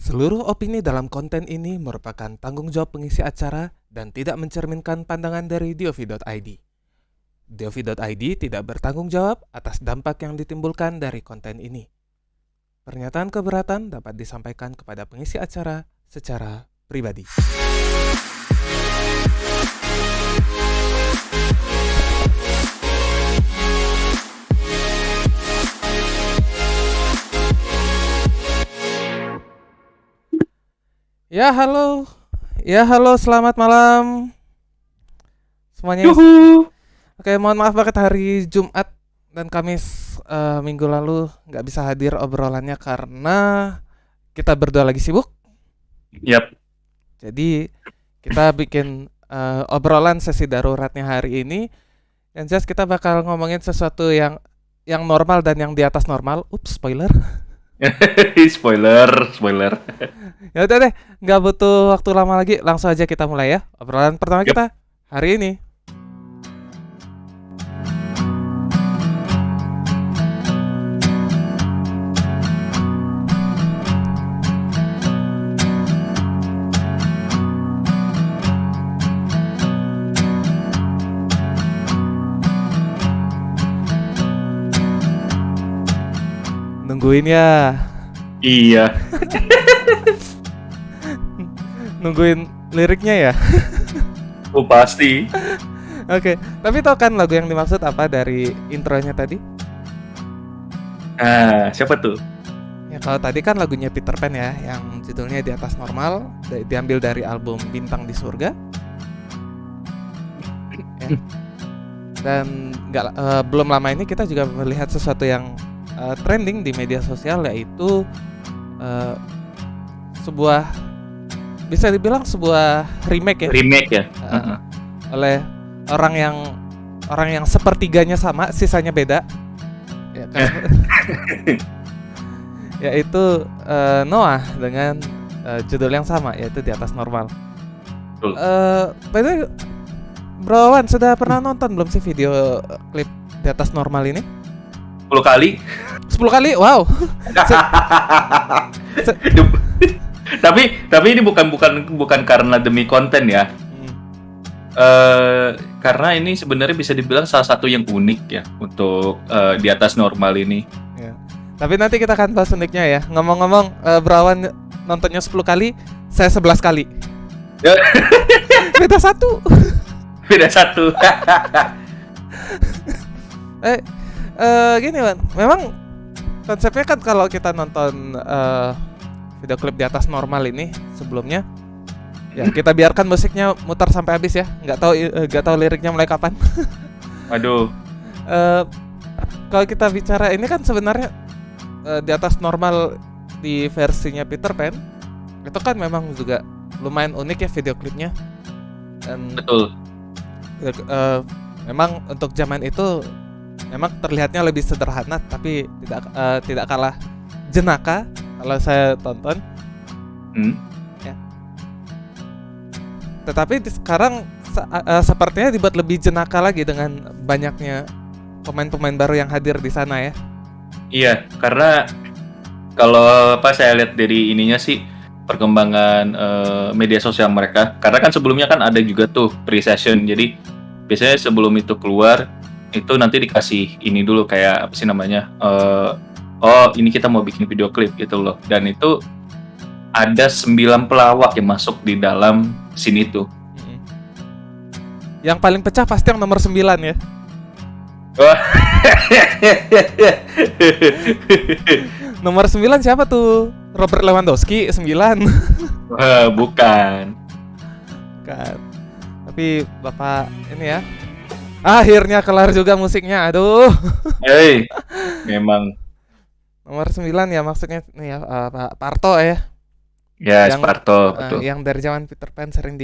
Seluruh opini dalam konten ini merupakan tanggung jawab pengisi acara dan tidak mencerminkan pandangan dari Diovi.id. Diovi.id tidak bertanggung jawab atas dampak yang ditimbulkan dari konten ini. Pernyataan keberatan dapat disampaikan kepada pengisi acara secara pribadi. Ya halo, selamat malam semuanya. Yuhu. Oke, mohon maaf banget hari Jumat dan Kamis minggu lalu nggak bisa hadir obrolannya karena kita berdua lagi sibuk. Yap. Jadi kita bikin obrolan sesi daruratnya hari ini. Yang jelas kita bakal ngomongin sesuatu yang normal dan yang di atas normal. Ups, spoiler. Spoiler. Ya udah deh, nggak butuh waktu lama lagi, langsung aja kita mulai ya. Obrolan pertama Yap. kita hari ini. Nungguin ya, Iya. nungguin liriknya ya. Oh pasti. Oke, tapi tau kan lagu yang dimaksud apa dari intronya tadi? Nah, siapa tuh? Ya kalau tadi kan lagunya Peter Pan ya, yang judulnya Di Atas Normal, diambil dari album Bintang di Surga. Ya. Dan belum lama ini kita juga melihat sesuatu yang trending di media sosial, yaitu sebuah, bisa dibilang sebuah remake ya, Remake ya. oleh orang yang sepertiganya sama, sisanya beda. Ya kan? Yaitu Noah dengan judul yang sama, yaitu Di Atas Normal. Betul. By the way, Bro Wan, sudah pernah nonton belum sih video klip Di Atas Normal ini? 10 kali. 10 kali? Wow. Tapi ini bukan karena demi konten ya. Karena ini sebenarnya bisa dibilang salah satu yang unik ya untuk Di Atas Normal ini. Ya. Tapi nanti kita akan bahas uniknya ya. Ngomong-ngomong, Bro Wan nontonnya 10 kali, saya 11 kali. Beda satu. Gini Wan, memang konsepnya kan kalau kita nonton video klip Di Atas Normal ini sebelumnya, ya kita biarkan musiknya mutar sampai habis ya. Nggak tahu liriknya mulai kapan. Aduh. Kalau kita bicara ini kan sebenarnya Di Atas Normal di versinya Peter Pan itu kan memang juga lumayan unik ya video klipnya. Dan Betul. memang untuk zaman itu memang terlihatnya lebih sederhana, tapi tidak kalah jenaka kalau saya tonton. Ya. Tetapi sekarang sepertinya dibuat lebih jenaka lagi dengan banyaknya pemain-pemain baru yang hadir di sana ya. Iya, karena kalau saya lihat dari ininya sih perkembangan media sosial mereka. Karena kan sebelumnya kan ada juga tuh pre-session. Jadi biasanya sebelum itu keluar itu nanti dikasih ini dulu kayak apa sih namanya? Oh ini kita mau bikin video klip gitu loh. Dan itu ada 9 pelawak yang masuk di dalam scene itu. Yang paling pecah pasti yang nomor 9 ya. Wah. Nomor 9 siapa tuh? Robert Lewandowski 9. Bukan. Kan. Tapi Bapak ini ya. Akhirnya kelar juga musiknya. Aduh. Hey, memang. Nomor 9 ya maksudnya nih ya, Pak Parto ya. Ya, Sparto, betul. Yang dari zaman Peter Pan sering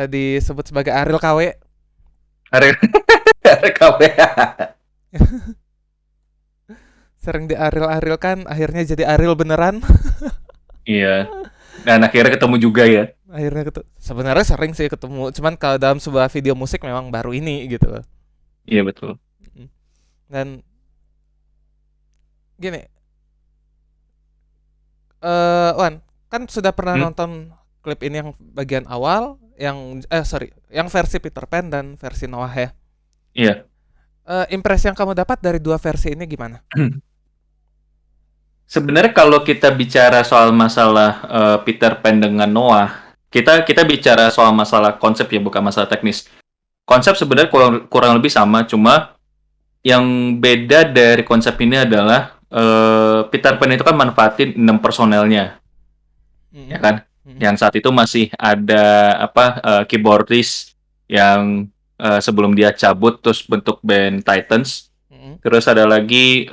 disebut sebagai Ariel KW. Ariel KW. Sering di Ariel kan, akhirnya jadi Ariel beneran. Iya. Dan akhirnya ketemu juga ya. Sebenarnya sering sih ketemu, cuman kalau dalam sebuah video musik memang baru ini gitu loh. Iya betul. Dan gini, Wan, kan sudah pernah Hmm, nonton klip ini yang bagian awal, yang sorry, yang versi Peter Pan dan versi Noah ya. iya. Impresi yang kamu dapat dari dua versi ini gimana? Sebenarnya kalau kita bicara soal masalah Peter Pan dengan Noah, kita bicara soal masalah konsep ya, bukan masalah teknis. Konsep sebenarnya kurang kurang lebih sama, cuma yang beda dari konsep ini adalah Peter Pan itu kan manfaatin 6 personelnya, ya Mm-mm. kan? Mm-mm. Yang saat itu masih ada keyboardis yang sebelum dia cabut terus bentuk band Titans. Mm-mm. Terus ada lagi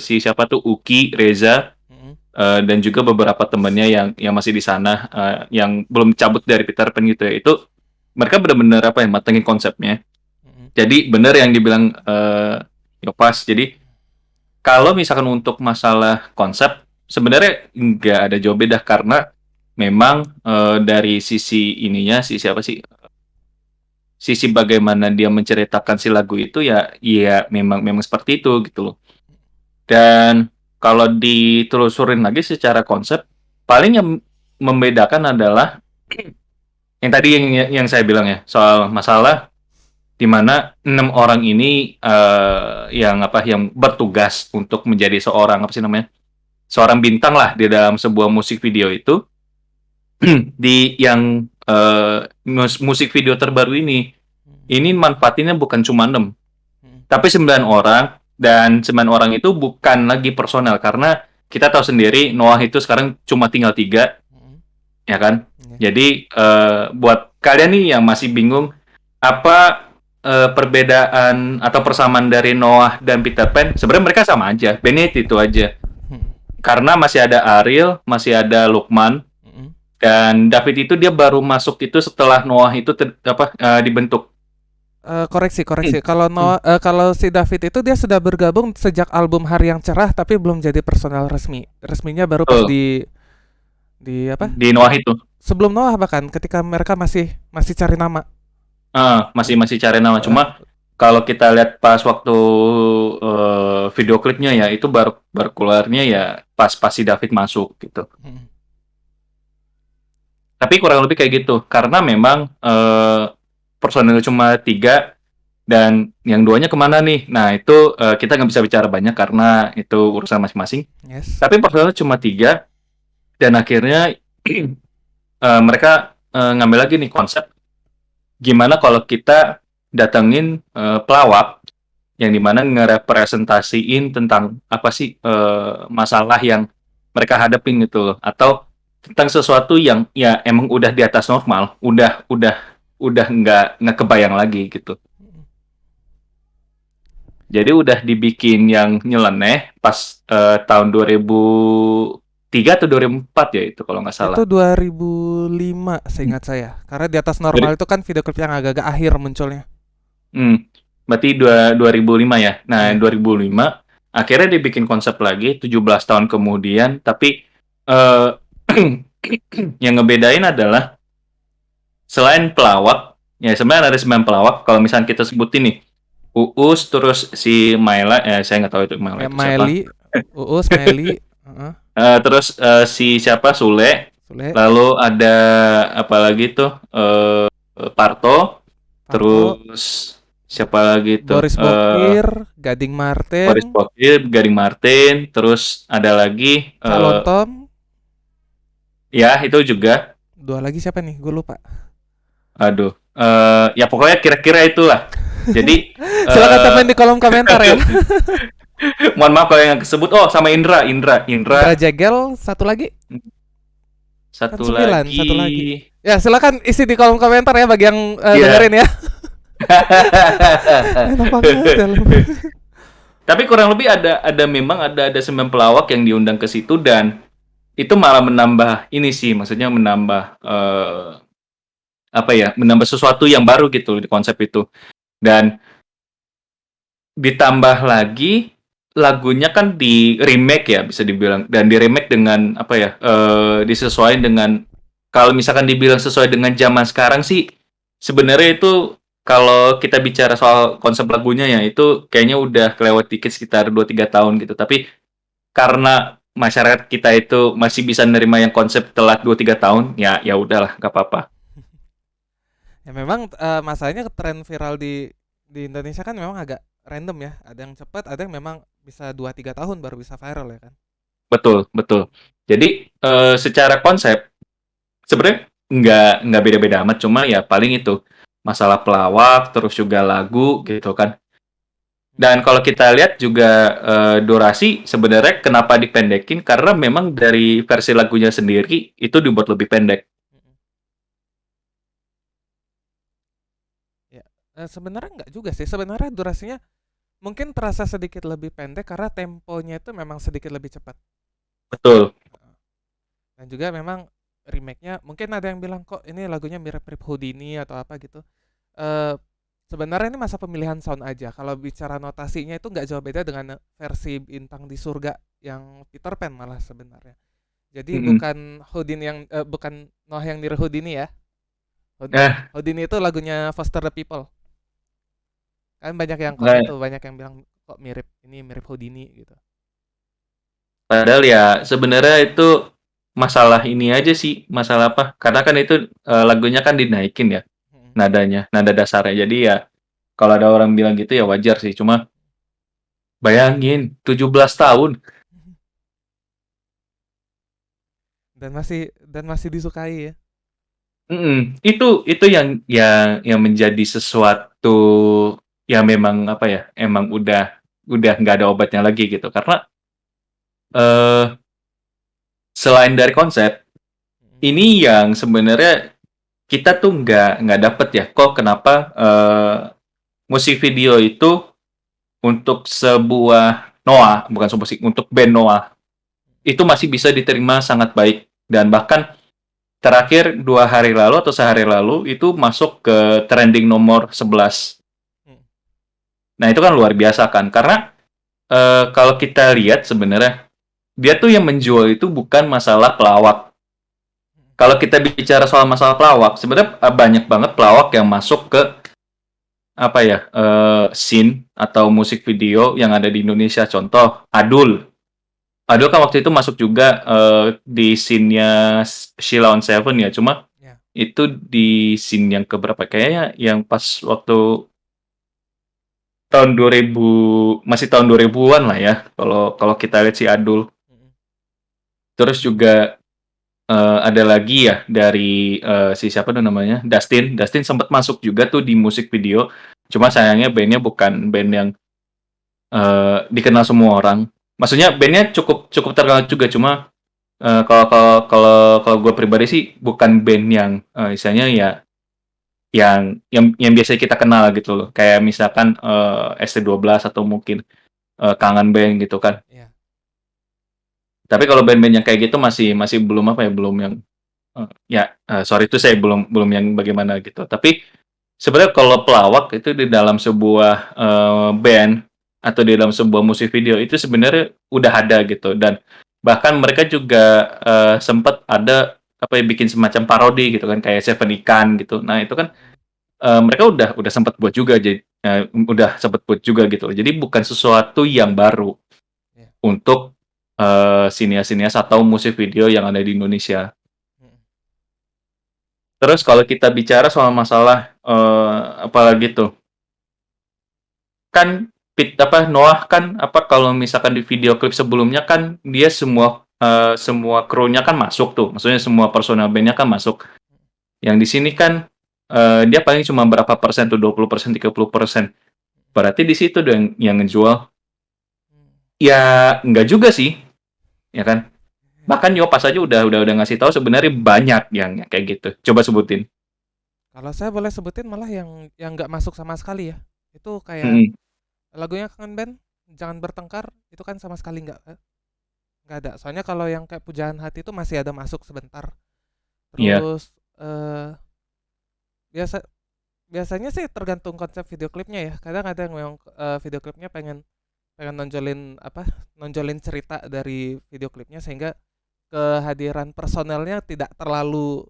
si siapa tuh Uki, Reza, Mm-mm. dan juga beberapa temannya yang masih di sana yang belum cabut dari Peter Pan gitu ya. Itu mereka benar-benar matengin konsepnya. Mm-mm. Jadi benar yang dibilang Yopas. Jadi kalau misalkan untuk masalah konsep, sebenarnya nggak ada jauh beda karena memang dari sisi ininya, sisi apa sih? Sisi bagaimana dia menceritakan si lagu itu ya, ya memang memang seperti itu gitu loh. Dan kalau ditelusurin lagi secara konsep, paling yang membedakan adalah yang tadi yang saya bilang ya, soal masalah di mana 6 orang ini yang bertugas untuk menjadi seorang apa sih namanya? Seorang bintang lah di dalam sebuah musik video itu di yang musik video terbaru ini manfaatinnya bukan cuma 6 Mm-mm. tapi 9 orang dan 9 orang itu bukan lagi personel karena kita tahu sendiri Noah itu sekarang cuma tinggal 3 Mm-mm. ya kan. Ya. Jadi buat kalian nih yang masih bingung apa perbedaan atau persamaan dari Noah dan Peter Pan, sebenarnya mereka sama aja, Bennett itu aja. Mm-mm. Karena masih ada Ariel, masih ada Lukman, Mm-mm. dan David itu dia baru masuk itu setelah Noah itu dibentuk. Koreksi, Hmm. koreksi. Kalau Hmm. kalau si David itu dia sudah bergabung sejak album Hari yang Cerah, tapi belum jadi personal resmi. Resminya baru pas Betul. di apa? Di Noah itu. Sebelum Noah, bahkan ketika mereka masih masih cari nama. Masih masih cari nama. Eh, Cuma kalau kita lihat pas waktu video klipnya ya itu baru baru keluarnya ya pas si David masuk gitu. mm, Tapi kurang lebih kayak gitu karena memang personil cuma 3 dan yang duanya kemana nih? Nah itu kita nggak bisa bicara banyak karena itu urusan masing-masing. yes. Tapi personilnya cuma 3 dan akhirnya mereka ngambil lagi nih konsep gimana kalau kita datengin pelawak yang dimana ngerepresentasiin tentang apa sih masalah yang mereka hadapin gitu loh atau tentang sesuatu yang ya emang udah di atas normal udah nggak kebayang lagi gitu jadi udah dibikin yang nyeleneh pas tahun 2003 atau 2004 ya itu kalau nggak salah. Itu 2005 seingat saya. Karena di atas normal Dari- itu kan video klip yang agak-agak akhir munculnya. Hmm, berarti 2005 ya. Nah, Iya. 2005 akhirnya dibikin konsep lagi 17 tahun kemudian, tapi eh yang ngebedain adalah selain pelawak, ya sebenarnya ada 9 pelawak. Kalau misalnya kita sebutin nih, Uus terus si Maila, saya nggak tahu itu Maila Ya itu siapa. Miley, Uus, Miley, Terus si siapa Sule, Sule, lalu ada apa lagi tuh Parto, Parto, terus siapa lagi tuh Boris Bokir, Gading Boris Martin, Bokir, Gading Martin, terus ada lagi Calon Tom, ya itu juga, dua lagi siapa nih? Gue lupa. aduh, ya pokoknya kira-kira itulah. Jadi Silakan eh komen di kolom komentar ya. mohon maaf kalau yang kesebut. Oh sama Indra Indra Jegel, satu lagi. Kan satu 9, satu lagi. lagi. Ya silakan isi di kolom komentar ya bagi yang Iya. dengerin ya. Enak banget ya. Tapi kurang lebih ada memang ada 9 pelawak yang diundang ke situ dan itu malah menambah ini sih, maksudnya menambah apa ya, menambah sesuatu yang baru gitu di konsep itu. Dan ditambah lagi lagunya kan di remake ya bisa dibilang dan di remake dengan apa ya disesuaikan dengan kalau misalkan dibilang sesuai dengan zaman sekarang sih sebenarnya itu kalau kita bicara soal konsep lagunya ya itu kayaknya udah kelewat dikit sekitar 2-3 tahun gitu tapi karena masyarakat kita itu masih bisa nerima yang konsep telat 2-3 tahun, ya ya udahlah, nggak apa-apa. Ya memang masalahnya tren viral di Indonesia kan memang agak random ya. Ada yang cepat, ada yang memang bisa 2-3 tahun baru bisa viral ya kan. Betul, betul. Jadi secara konsep sebenarnya nggak beda-beda amat, cuma ya paling itu masalah pelawak, terus juga lagu gitu kan. Dan kalau kita lihat juga durasi sebenarnya kenapa dipendekin karena memang dari versi lagunya sendiri itu dibuat lebih pendek. Mm-mm. Ya, sebenarnya nggak juga sih. Sebenarnya durasinya mungkin terasa sedikit lebih pendek karena temponya itu memang sedikit lebih cepat. Betul. Dan juga memang remake-nya mungkin ada yang bilang kok ini lagunya mirip-mirip Houdini atau apa gitu. Eh sebenarnya ini masa pemilihan sound aja. Kalau bicara notasinya itu nggak jauh beda dengan versi Bintang di Surga yang Peter Pan malah sebenarnya. Jadi Mm-mm. bukan Houdini yang bukan Noah yang niru Houdini ya. Nah, Houdini itu lagunya Foster the People. Kan banyak yang komen nah, tuh, banyak yang bilang kok mirip ini mirip Houdini gitu. padahal ya sebenarnya itu masalah ini aja sih, masalah apa? Karena kan itu lagunya kan dinaikin ya Mm-mm. nadanya, nada dasarnya. Jadi ya kalau ada orang bilang gitu ya wajar sih. Cuma bayangin 17 tahun. Dan masih disukai ya. Mm-mm. Itu yang menjadi sesuatu yang memang apa ya? Emang udah nggak ada obatnya lagi gitu. Karena eh selain dari konsep, Mm-mm. ini yang sebenarnya kita tuh nggak dapet ya. Kok kenapa musik video itu untuk sebuah Noah, bukan sebuah musik, untuk band Noah itu masih bisa diterima sangat baik dan bahkan terakhir 2 hari lalu atau sehari lalu itu masuk ke trending nomor 11. Mm. Nah itu kan luar biasa kan karena kalau kita lihat sebenarnya dia tuh yang menjual itu bukan masalah pelawak. Kalau kita bicara soal masalah pelawak, sebenarnya banyak banget pelawak yang masuk ke apa ya scene atau musik video yang ada di Indonesia. Contoh Adul. Adul kan waktu itu masuk juga di scene-nya Sheila on Seven ya. Cuma Ya. itu di scene yang keberapa? Kayaknya yang pas waktu tahun 2000, masih tahun 2000-an lah ya. Kalau kalau kita lihat si Adul. Mm-mm. Terus juga ada lagi ya dari si siapa tuh namanya? Dustin. Dustin sempat masuk juga tuh di musik video. Cuma sayangnya bandnya bukan band yang dikenal semua orang. Maksudnya bandnya cukup cukup terkenal juga, cuma kalau kalau kalau kalau gue pribadi sih bukan band yang istilahnya ya yang biasa kita kenal gitu loh. Kayak misalkan ST12 atau mungkin Kangen Band gitu kan. Ya. Tapi kalau band-band yang kayak gitu masih masih belum apa ya, belum yang sorry itu saya belum belum yang bagaimana gitu. Tapi sebenarnya kalau pelawak itu di dalam sebuah band atau di dalam sebuah musik video itu sebenarnya udah ada gitu dan bahkan mereka juga sempat ada apa ya bikin semacam parodi gitu kan kayak Seven Ikan gitu. Nah, itu kan Mm. mereka udah sempat buat juga jadi udah sempat buat juga gitu. Jadi bukan sesuatu yang baru Ya. untuk sinias-sinias atau musik video yang ada di Indonesia. Mm. Terus kalau kita bicara soal masalah apalagi tuh kan apa Noah kan apa kalau misalkan di video klip sebelumnya kan dia semua kru-nya kan masuk tuh, maksudnya semua personal band-nya kan masuk. Yang di sini kan dia paling cuma berapa persen tuh 20%, 30%. Berarti di situ tuh yang ngejual. Mm. Ya enggak juga sih, ya kan? Bahkan Yopas aja udah ngasih tahu sebenarnya banyak yang kayak gitu. Coba sebutin. Kalau saya boleh sebutin malah yang nggak masuk sama sekali ya. Itu kayak Mm-mm. lagunya Kangen Band, Jangan Bertengkar, itu kan sama sekali nggak ada. Soalnya kalau yang kayak Pujaan Hati itu masih ada masuk sebentar. Iya, Terus biasa biasanya sih tergantung konsep video klipnya ya. Kadang ada yang memang video klipnya pengen pengen nonjolin apa? Nonjolin cerita dari video klipnya sehingga kehadiran personelnya tidak terlalu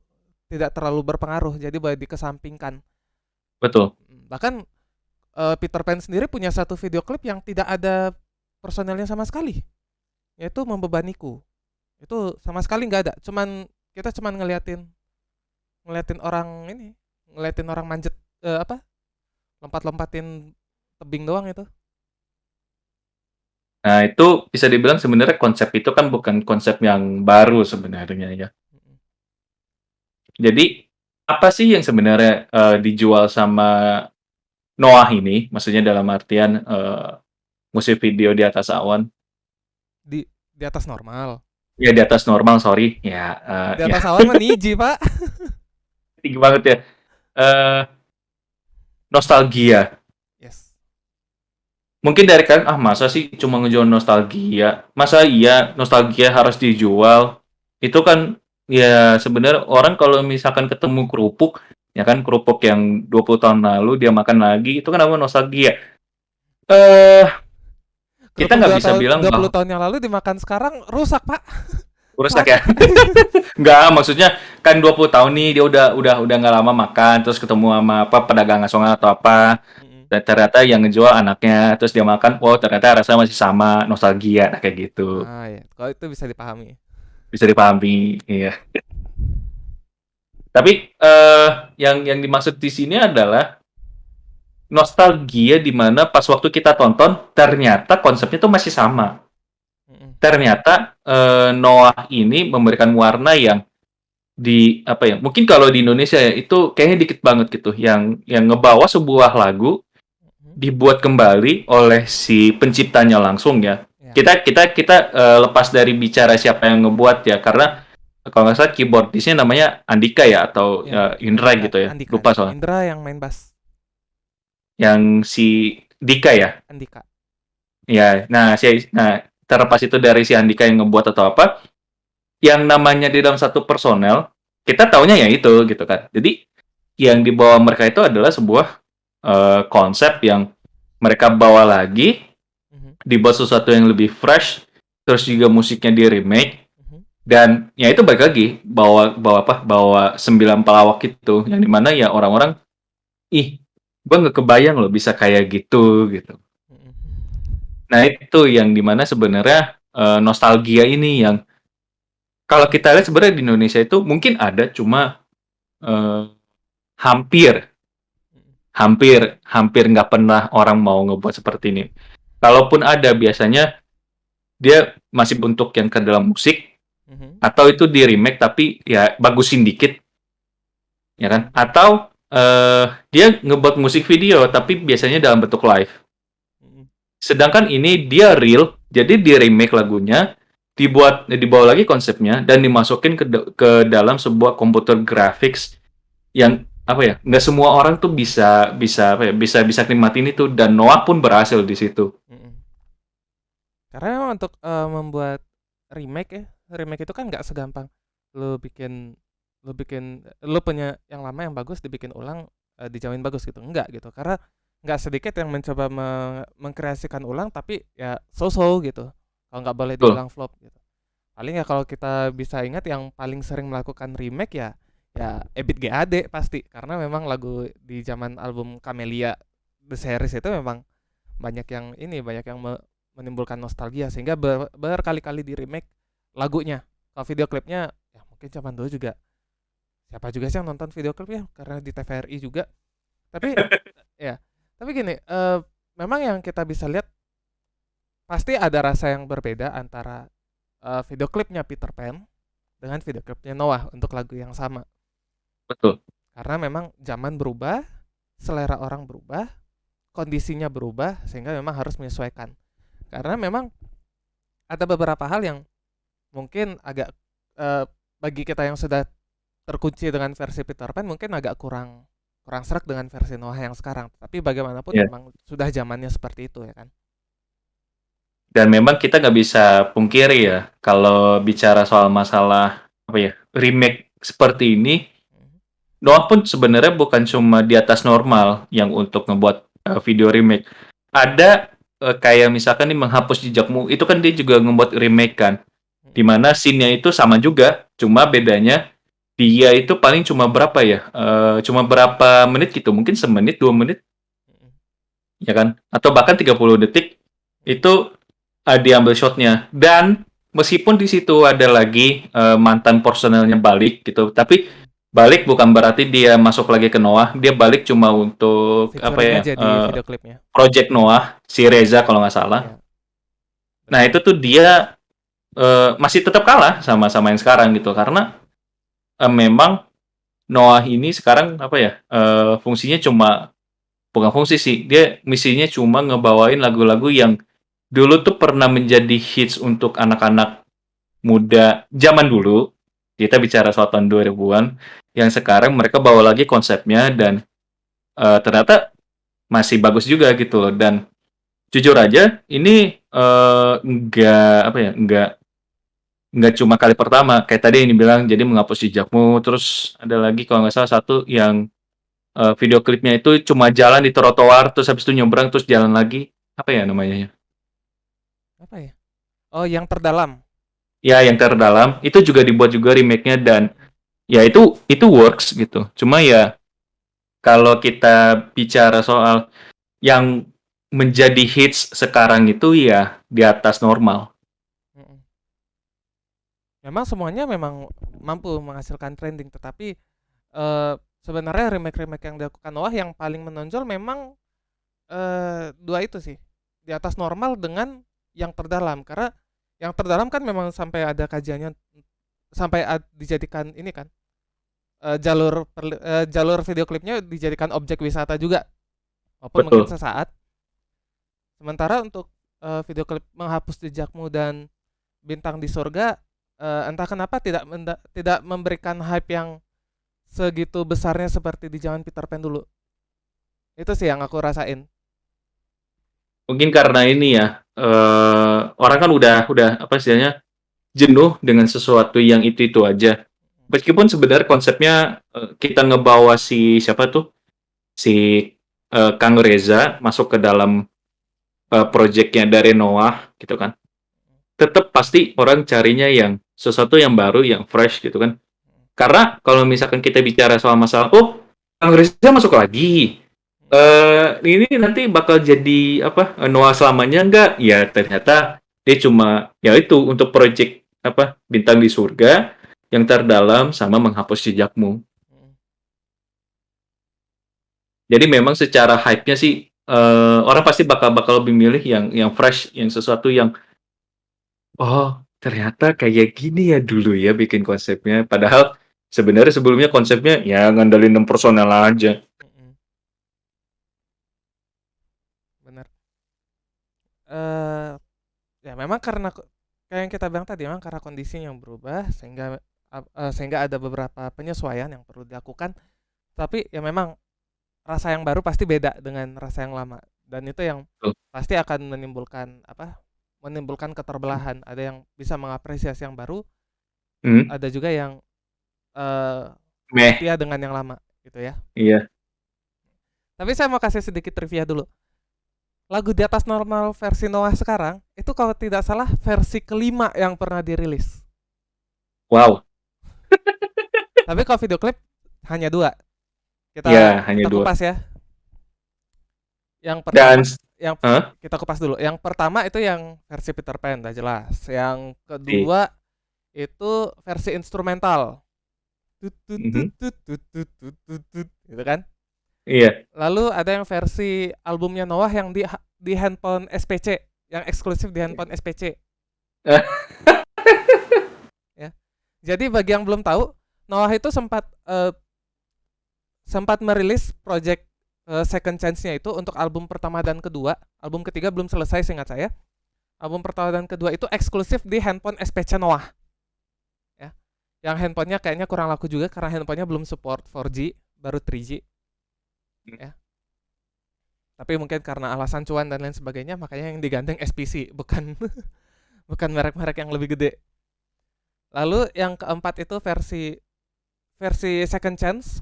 berpengaruh. Jadi boleh dikesampingkan. betul. Bahkan Peter Pan sendiri punya satu video klip yang tidak ada personelnya sama sekali. ya itu membebaniku. Itu sama sekali nggak ada. Kita cuman ngeliatin orang ini, ngeliatin orang manjat apa? Lompat-lompatin tebing doang itu. Nah, itu bisa dibilang sebenarnya konsep itu kan bukan konsep yang baru sebenarnya ya. Jadi apa sih yang sebenarnya dijual sama Noah ini? Maksudnya dalam artian musik video di atas awan. Di atas normal. Ya di atas normal, sorry. Ya, Di ya atas awan mah niji, Pak. tinggi banget ya. Eh Nostalgia. Yes. Mungkin dari kan, masa sih cuma ngejual nostalgia? Masa iya nostalgia harus dijual? Itu kan ya sebenarnya orang kalau misalkan ketemu kerupuk, ya kan kerupuk yang 20 tahun lalu dia makan lagi, itu kan apa nostalgia? Eh, kita Kerupuk nggak bisa bilang 20 bahwa tahun yang lalu dimakan sekarang rusak, Pak. rusak ya. Mati. Nggak, maksudnya kan 20 tahun nih dia udah nggak lama makan, terus ketemu sama apa pedagang asongan atau apa. Mm-mm. Dan ternyata yang ngejual anaknya, terus dia makan, wow ternyata rasanya masih sama, nostalgia, nah, kayak gitu. Ah ya, kalau itu bisa dipahami. Bisa dipahami, iya. Tapi yang dimaksud di sini adalah nostalgia di mana pas waktu kita tonton ternyata konsepnya tuh masih sama. Mm-mm. Ternyata Noah ini memberikan warna yang di apa ya? Mungkin kalau di Indonesia ya itu kayaknya dikit banget gitu yang ngebawa sebuah lagu Mm-mm. dibuat kembali oleh si penciptanya langsung ya. Ya, Kita lepas dari bicara siapa yang ngebuat ya karena kalau nggak salah keyboardisnya namanya Andika ya atau ya. Indra Andika, gitu ya. Andika, Lupa Andika. soalnya. Indra yang main bass. Yang si Dika ya. Andika. Ya, nah terlepas itu dari si Andika yang ngebuat atau apa, yang namanya di dalam satu personel, kita taunya ya itu gitu kan. Jadi yang dibawa mereka itu adalah sebuah konsep yang mereka bawa lagi, Mhm. dibuat sesuatu yang lebih fresh, terus juga musiknya di remake Mhm. dan ya itu balik lagi bawa bawa apa? Bawa 9 pelawak itu yang dimana ya orang-orang ih, gua nggak kebayang loh bisa kayak gitu gitu. Mhm. Nah, itu yang dimana sebenarnya nostalgia ini yang kalau kita lihat sebenarnya di Indonesia itu mungkin ada cuma eh, hampir Mhm. hampir hampir nggak pernah orang mau ngebuat seperti ini. Kalaupun ada biasanya dia masih bentuk yang ke dalam musik Mhm. atau itu di remake tapi ya bagusin dikit ya kan Mhm. atau dia ngebuat musik video tapi biasanya dalam bentuk live. Mhm. Sedangkan ini dia real, jadi di remake lagunya, dibawa lagi konsepnya dan dimasukin ke dalam sebuah komputer graphics yang apa ya? Nggak semua orang tuh bisa bisa apa ya? Bisa nikmatin itu dan Noah pun berhasil di situ. Mhm. Karena memang untuk membuat remake ya, remake itu kan nggak segampang lu bikin lu punya yang lama yang bagus dibikin ulang dijamin bagus gitu. Enggak gitu. Karena nggak sedikit yang mencoba mengkreasikan ulang tapi ya so-so gitu. Kalau nggak boleh Betul, dibilang flop gitu. Paling ya kalau kita bisa ingat yang paling sering melakukan remake ya ya Ebit GAD pasti karena memang lagu di zaman album Camellia The Series itu memang banyak yang menimbulkan nostalgia sehingga berkali-kali di remake lagunya. Kalau video klipnya ya mungkin zaman dulu juga siapa juga sih yang nonton video klipnya karena di TVRI juga. Tapi ya, tapi gini, memang yang kita bisa lihat pasti ada rasa yang berbeda antara video klipnya Peter Pan dengan video klipnya Noah untuk lagu yang sama. betul. Karena memang zaman berubah, selera orang berubah, kondisinya berubah sehingga memang harus menyesuaikan. Karena memang ada beberapa hal yang mungkin agak eh, bagi kita yang sudah terkunci dengan versi Peter Pan mungkin agak kurang kurang serak dengan versi Noah yang sekarang. Tapi bagaimanapun Ya. memang sudah zamannya seperti itu ya kan. Dan memang kita nggak bisa pungkiri ya kalau bicara soal masalah apa ya remake seperti ini, Mhm. Noah pun sebenarnya bukan cuma di atas normal yang untuk ngebuat video remake. Ada kayak misalkan nih menghapus jejakmu, itu kan dia juga ngebuat remake kan. Di Mhm. mana scene-nya itu sama juga, cuma bedanya dia itu paling cuma berapa ya? Cuma berapa menit gitu, mungkin semenit, 2 menit, Mhm. ya kan? Atau bahkan 30 detik Mhm. itu diambil shotnya. Dan meskipun di situ ada lagi mantan personelnya balik gitu, tapi Mm. balik bukan berarti dia masuk lagi ke Noah, dia balik cuma untuk apa Featuring ya, aja di video klipnya. project Noah, si Reza kalau nggak salah. Ya, Nah benar. itu tuh dia masih tetap kalah sama yang sekarang gitu, karena memang Noah ini sekarang apa ya, fungsinya cuma bukan fungsi sih, dia misinya cuma ngebawain lagu-lagu yang dulu tuh pernah menjadi hits untuk anak-anak muda zaman dulu. Kita bicara soal tahun 2000-an, yang sekarang mereka bawa lagi konsepnya dan ternyata masih bagus juga gitu loh. Dan jujur aja, ini nggak apa ya, nggak cuma kali pertama. Kayak tadi ini bilang, jadi menghapus jejakmu. Terus ada lagi kalau nggak salah satu yang video klipnya itu cuma jalan di trotoar, terus habis itu nyebrang, terus jalan lagi. Apa ya namanya ya? Apa ya? Oh, yang terdalam. Ya, yang terdalam. Itu juga dibuat juga remake-nya dan ya itu works gitu. Cuma ya kalau kita bicara soal yang menjadi hits sekarang itu ya di atas normal. Mm-mm. Memang semuanya memang mampu menghasilkan trending, tetapi sebenarnya remake-remake yang dilakukan Noah yang paling menonjol memang dua itu sih, di atas normal dengan yang terdalam. Karena yang terdalam kan memang sampai ada kajiannya, sampai dijadikan ini kan, jalur video klipnya dijadikan objek wisata juga, walaupun mungkin Betul. sesaat. Sementara untuk video klip menghapus jejakmu dan bintang di surga, entah kenapa tidak memberikan hype yang segitu besarnya seperti di zaman Peter Pan dulu. Itu sih yang aku rasain. Mungkin karena ini ya orang kan udah apa istilahnya jenuh dengan sesuatu yang itu aja. Meskipun sebenarnya konsepnya kita ngebawa si siapa tuh si Kang Reza masuk ke dalam projectnya dari Noah gitu kan. Tetap pasti orang carinya yang sesuatu yang baru, yang fresh gitu kan. Karena kalau misalkan kita bicara soal masalah, oh, Kang Reza masuk lagi. Ini nanti bakal jadi apa? Noah selamanya enggak? Ya ternyata dia cuma ya itu untuk project apa? Bintang di surga yang terdalam sama menghapus jejakmu. Jadi memang secara hype-nya sih orang pasti bakal bakal lebih milih yang fresh, yang sesuatu yang oh, ternyata kayak gini ya dulu ya bikin konsepnya. Padahal sebenarnya sebelumnya konsepnya ya ngandelin 6 personel aja. Benar. eh Ya memang karena kayak yang kita bilang tadi, memang karena kondisi yang berubah sehingga ada beberapa penyesuaian yang perlu dilakukan. Tapi ya memang rasa yang baru pasti beda dengan rasa yang lama, dan itu yang Tuh. pasti akan menimbulkan keterbelahan. Ada yang bisa mengapresiasi yang baru, Hmm, ada juga yang eh, meh, setia dengan yang lama gitu ya. iya. Tapi saya mau kasih sedikit trivia dulu. Lagu di atas normal versi Noah sekarang itu kalau tidak salah versi kelima yang pernah dirilis. Wow, Tapi kalau video klip hanya dua. Kita ya hanya kita dua. kupas ya. Yang Dan, pertama, yang huh? kita kupas dulu. Yang pertama itu yang versi Peter Pan, udah jelas. Yang Iya. kedua itu versi instrumental. Tut tut tut Mhm. tut tut tut tut tut tut, gitu kan. Iya. Lalu ada yang versi albumnya Noah yang di handphone SPC, yang eksklusif di handphone SPC ya. Jadi bagi yang belum tahu, Noah itu sempat merilis project second chance-nya itu untuk album pertama dan kedua. Album ketiga belum selesai seingat saya. Album pertama dan kedua itu eksklusif di handphone SPC Noah ya. Yang handphonenya kayaknya kurang laku juga karena handphonenya belum support 4G, baru 3G ya. Tapi mungkin karena alasan cuan dan lain sebagainya, makanya yang digandeng SPC, bukan bukan merek-merek yang lebih gede. Lalu yang keempat itu versi versi second chance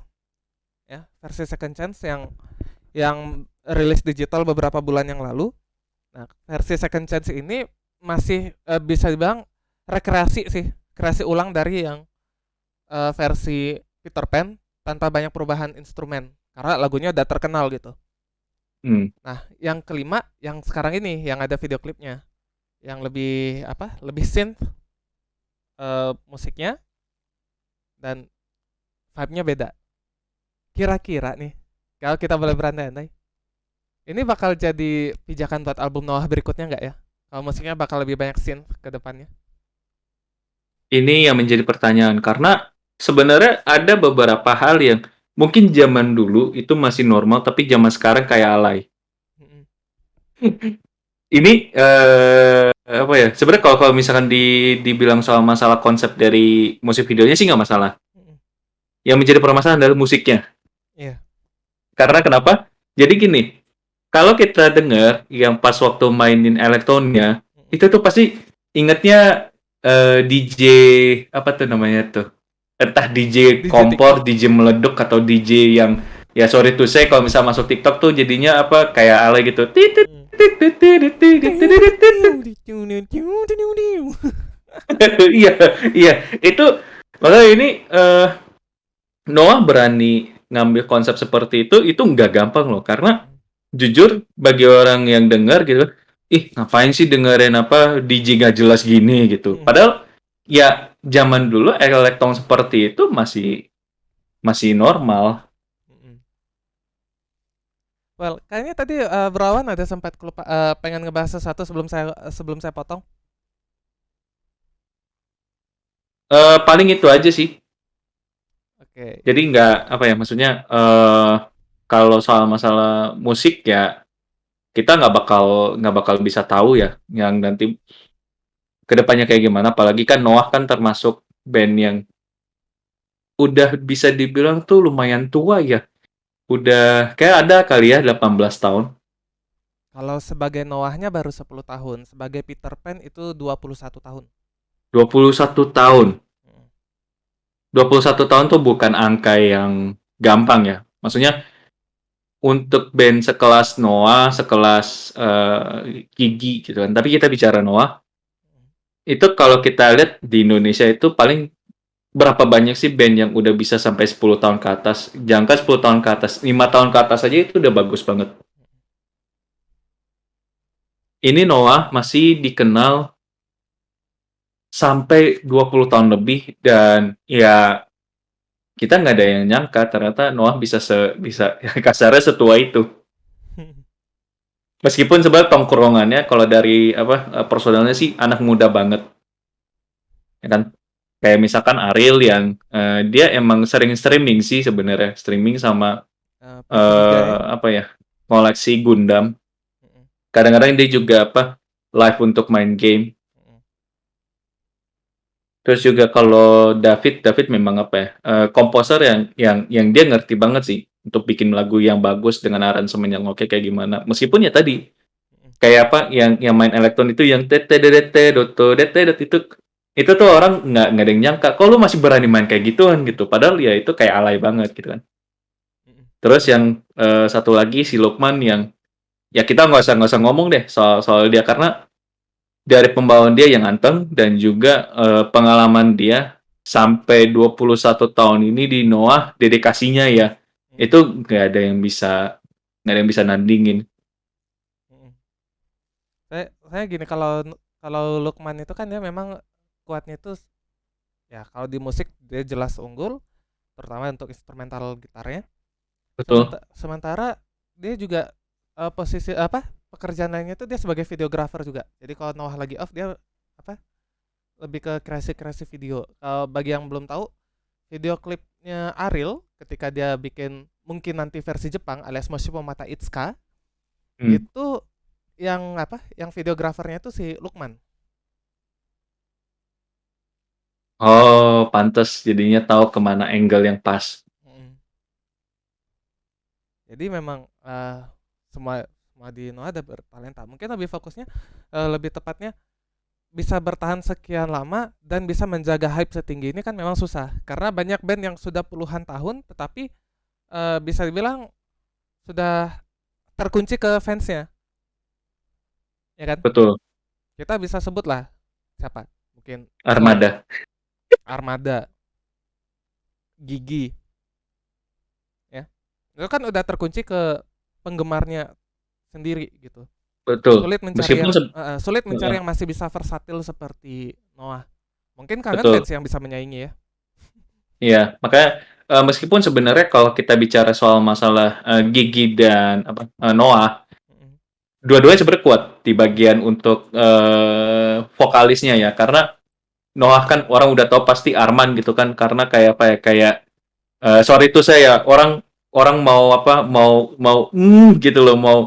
ya, versi second chance yang rilis digital beberapa bulan yang lalu. Nah, versi second chance ini masih bisa dibilang rekreasi sih, kreasi ulang dari yang versi Peter Pan tanpa banyak perubahan instrumen karena lagunya udah terkenal gitu. Hmm. Nah, yang kelima yang sekarang ini yang ada video klipnya. yang lebih apa? Lebih synth musiknya dan vibe-nya beda. Kira-kira nih, kalau kita boleh berandai-andai, ini bakal jadi pijakan buat album Noah berikutnya nggak ya? Kalau musiknya bakal lebih banyak synth ke depannya. Ini yang menjadi pertanyaan karena sebenarnya ada beberapa hal yang mungkin zaman dulu itu masih normal tapi zaman sekarang kayak alay. Mm-mm, Ini apa ya? Sebenarnya kalau misalkan dibilang soal masalah konsep dari musik videonya sih nggak masalah. mm-mm. Yang menjadi permasalahan adalah musiknya. Iya. Karena kenapa? Jadi gini, kalau kita dengar yang pas waktu mainin elektronnya, Mm-mm. itu tuh pasti ingetnya DJ apa tuh namanya tuh? Entah DJ DJ kompor, TikTok. DJ meleduk atau DJ yang ya sorry to say kalau misal masuk TikTok tuh jadinya apa kayak ala gitu. Titit Mm. titit titit titit titit titit. Iya, iya. Itu makanya ini Noah berani ngambil konsep seperti itu nggak gampang loh karena jujur bagi orang yang dengar gitu, ih ngapain sih dengerin apa DJ gak jelas gini gitu. Mm-mm. Padahal ya zaman dulu elektron seperti itu masih masih normal. Mm-mm. Well, kayaknya tadi Berawan ada sempat kelupa, pengen ngebahas sesuatu sebelum saya potong. Paling itu aja sih. Oke. Jadi nggak apa ya maksudnya kalau soal masalah musik ya kita nggak bakal bisa tahu ya yang nanti kedepannya kayak gimana. Apalagi kan Noah kan termasuk band yang udah bisa dibilang tuh lumayan tua ya. Udah kayak ada kali ya 18 tahun. Kalau sebagai Noahnya baru 10 tahun, sebagai Peter Pan itu 21 tahun. 21 tahun. Mm. 21 tahun tuh bukan angka yang gampang ya. Maksudnya untuk band sekelas Noah, sekelas Gigi gitu kan. Tapi kita bicara Noah, itu kalau kita lihat di Indonesia itu paling berapa banyak sih band yang udah bisa sampai 10 tahun ke atas? Jangan 10 tahun ke atas, 5 tahun ke atas aja itu udah bagus banget. Ini Noah masih dikenal sampai 20 tahun lebih dan ya kita nggak ada yang nyangka ternyata Noah bisa kasarnya setua itu. Meskipun sebenarnya tongkrongannya kalau dari apa personalnya sih anak muda banget, ya kan? Kayak misalkan Ariel yang dia emang sering streaming sih sebenarnya, streaming sama PC juga ya. apa ya? Koleksi Gundam. Mm-mm. Kadang-kadang dia juga apa? Live untuk main game. Mm-mm. Terus juga kalau David memang apa ya? Komposer yang dia ngerti banget sih untuk bikin lagu yang bagus dengan aransemen yang oke kayak gimana. Meskipun ya tadi Mm-mm. kayak apa yang main elektron itu yang tete dete doto dete dot itu tuh orang nggak ada yang nyangka kok lu masih berani main kayak gituan gitu padahal ya itu kayak alay banget gitu kan. Mm-mm. Terus yang satu lagi si Lukman yang ya kita nggak usah ngomong deh soal soal dia karena dari pembawaan dia yang anteng dan juga pengalaman dia sampai 21 tahun ini di Noah dedikasinya ya Mm-mm. itu nggak ada yang bisa nandingin. Mm-mm. Saya gini, kalau kalau Lukman itu kan dia memang kuatnya itu ya kalau di musik dia jelas unggul, terutama untuk instrumental gitarnya. Betul. Sementara dia juga posisi apa pekerjaan lainnya itu dia sebagai videographer juga. Jadi kalau Noah lagi off dia apa lebih ke kreasi-kreasi video. Bagi yang belum tahu, video klipnya Ariel ketika dia bikin mungkin nanti versi Jepang alias Moshimo Mata Itsuka Hmm. itu yang apa? Yang videografernya itu si Lukman. Oh, pantes jadinya tahu kemana angle yang pas. Mm. Jadi memang semua semua di Noah ada bertalenta. Mungkin lebih fokusnya lebih tepatnya bisa bertahan sekian lama dan bisa menjaga hype setinggi ini kan memang susah karena banyak band yang sudah puluhan tahun tetapi bisa dibilang sudah terkunci ke fansnya, ya kan? Betul. Kita bisa sebut lah siapa? Mungkin Armada. Armada, Gigi, ya. Itu kan udah terkunci ke penggemarnya sendiri gitu. betul. Sulit mencari Meskipun yang sulit mencari heeh, yang masih bisa versatil seperti Noah. Mungkin Kangen betul. Pets yang bisa menyaingi ya. Iya, makanya meskipun sebenarnya kalau kita bicara soal masalah Gigi dan Noah, Mhm, dua-duanya sebenarnya kuat di bagian untuk vokalisnya ya, karena Noah kan orang udah tahu pasti Arman gitu kan, karena kayak apa ya, kayak sorry itu saya orang orang mau apa mau mau gitu loh, mau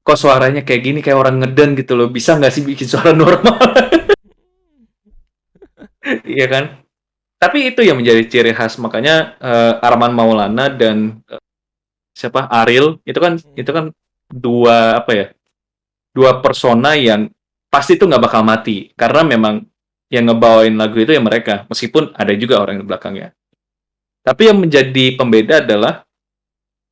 kok suaranya kayak gini kayak orang ngeden gitu loh, bisa nggak sih bikin suara normal? Iya kan? Tapi itu yang menjadi ciri khas, makanya Arman Maulana dan siapa Ariel mhm, itu kan dua apa ya, dua persona yang pasti itu nggak bakal mati karena memang yang ngebawain lagu itu ya mereka, meskipun ada juga orang di belakangnya. Tapi yang menjadi pembeda adalah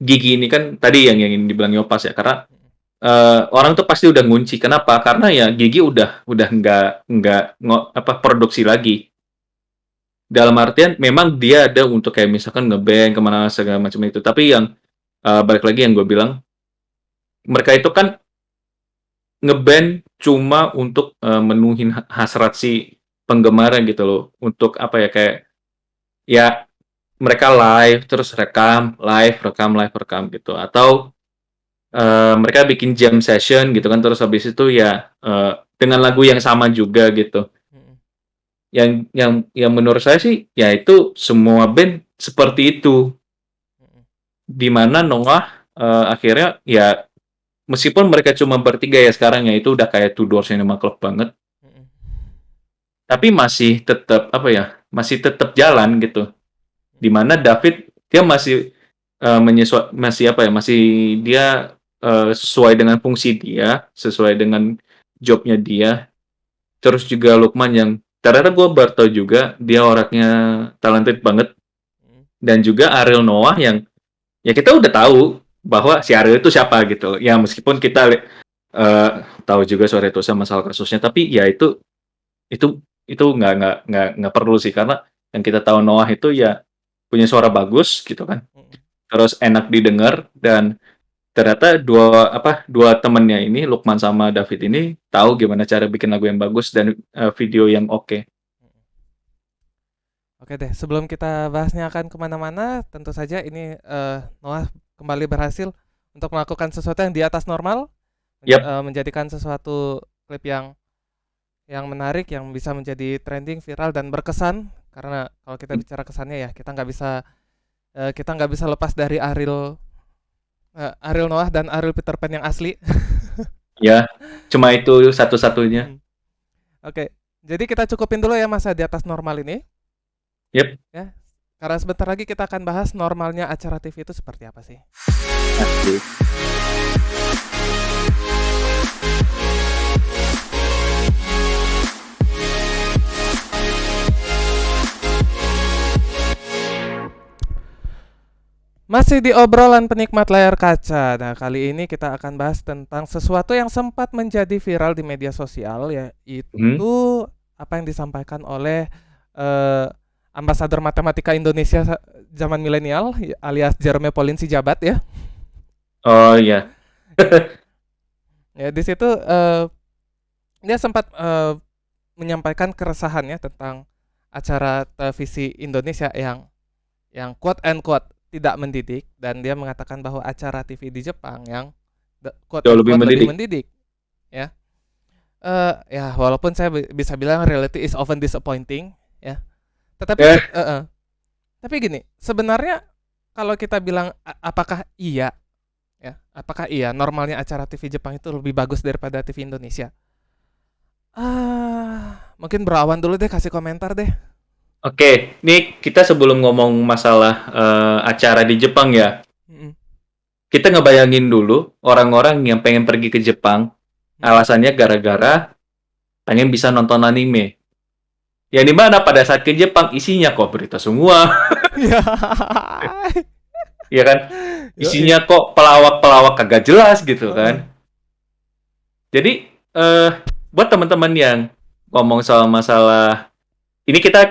Gigi ini kan tadi yang dibilang Yopas ya, karena mhm, orang tuh pasti udah ngunci. Kenapa? Karena ya Gigi udah nggak apa produksi lagi. Dalam artian memang dia ada untuk kayak misalkan ngeband kemana segala macam itu. Tapi yang balik lagi yang gue bilang, mereka itu kan ngeband cuma untuk menuhin hasrat si penggemarnya gitu loh. Untuk apa ya, kayak ya mereka live terus rekam, live, rekam, live, rekam gitu. Atau mereka bikin jam session gitu kan, terus habis itu ya dengan lagu yang sama juga gitu. mhm, Yang menurut saya sih ya itu semua band seperti itu. mhm, Di mana Noah akhirnya ya meskipun mereka cuma bertiga ya sekarang ya, itu udah kayak Tudor Cinema Club banget, mhm, tapi masih tetap apa ya, masih tetap jalan gitu. Di mhm, mana David dia masih masih apa ya, masih dia sesuai dengan fungsi dia, sesuai dengan jobnya dia. Terus juga Lukman yang ternyata gue baru tahu juga dia orangnya talented banget, mhm, dan juga Ariel Noah yang ya kita udah tahu bahwa si Ariel itu siapa gitu. Ya meskipun kita eh, tahu juga soal itu sama masalah kasusnya, tapi ya itu nggak perlu sih, karena yang kita tahu Noah itu ya punya suara bagus gitu kan, mhm. terus enak didengar, dan ternyata dua temennya ini Lukman sama David ini tahu gimana cara bikin lagu yang bagus dan video yang oke. Oke deh, sebelum kita bahasnya akan kemana-mana, tentu saja ini Noah kembali berhasil untuk melakukan sesuatu yang di atas normal, Yap, menjadikan sesuatu klip yang menarik, yang bisa menjadi trending, viral dan berkesan. Karena kalau kita bicara kesannya ya, kita nggak bisa lepas dari Ariel Noah dan Ariel Peter Pan yang asli. ya, cuma itu satu-satunya. Mm. Oke, jadi kita cukupin dulu ya masa di atas normal ini, Yap, ya. Karena sebentar lagi kita akan bahas normalnya acara TV itu seperti apa sih. asli. Masih di obrolan penikmat layar kaca. Nah, kali ini kita akan bahas tentang sesuatu yang sempat menjadi viral di media sosial, Hmm, yaitu apa yang disampaikan oleh eh, ambasador matematika Indonesia zaman milenial alias Jerome Pauline si jabat ya. oh ya, Ya di situ dia sempat menyampaikan keresahannya tentang acara televisi Indonesia yang quote and quote tidak mendidik, dan dia mengatakan bahwa acara TV di Jepang yang quote jauh and lebih quote lebih mendidik. mendidik ya. Ya walaupun saya bisa bilang reality is often disappointing ya, tetapi Eh, tapi gini, sebenarnya kalau kita bilang apakah iya ya, apakah iya normalnya acara TV Jepang itu lebih bagus daripada TV Indonesia? Mungkin Berawan dulu deh kasih komentar deh. oke, nih kita sebelum ngomong masalah acara di Jepang ya, Mm-mm, kita ngebayangin dulu orang-orang yang pengen pergi ke Jepang, mm-mm. alasannya gara-gara pengen bisa nonton anime. Yang dimana pada saat ke Jepang isinya kok berita semua, Ya. ya kan? Yo, Isinya kok pelawak-pelawak kagak jelas gitu kan. Jadi buat teman-teman yang ngomong soal masalah ini, kita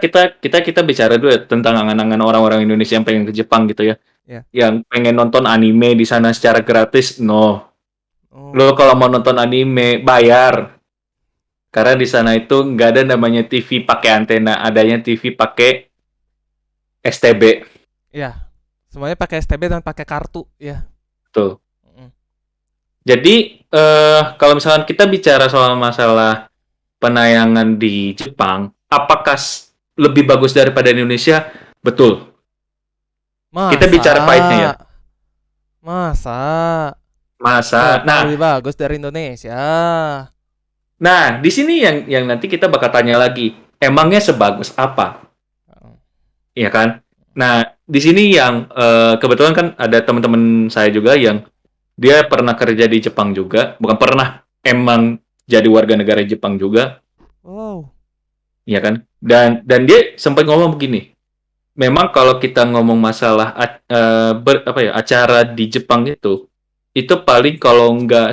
bicara dulu ya tentang angan-angan orang-orang Indonesia yang pengen ke Jepang gitu ya. ya. Yang pengen nonton anime di sana secara gratis, no. Oh. Lo kalau mau nonton anime bayar. Karena di sana itu nggak ada namanya TV pakai antena, adanya TV pakai STB. Iya. Semuanya pakai STB dan pakai kartu, ya. Tuh. Mm. Jadi kalau misalkan kita bicara soal masalah penayangan di Jepang, apakah lebih bagus daripada Indonesia? Betul. Kita Masa? bicara pahitnya ya. Masa? Masa. Jepang lebih bagus dari Indonesia. Di sini yang nanti kita bakal tanya lagi. Emangnya sebagus apa? Iya kan? Nah, di sini yang kebetulan kan ada teman-teman saya juga yang dia pernah kerja di Jepang juga, bukan pernah, emang jadi warga negara Jepang juga, Wow. ya kan? Dan dia sempat ngomong begini, memang kalau kita ngomong masalah acara di Jepang itu paling kalau nggak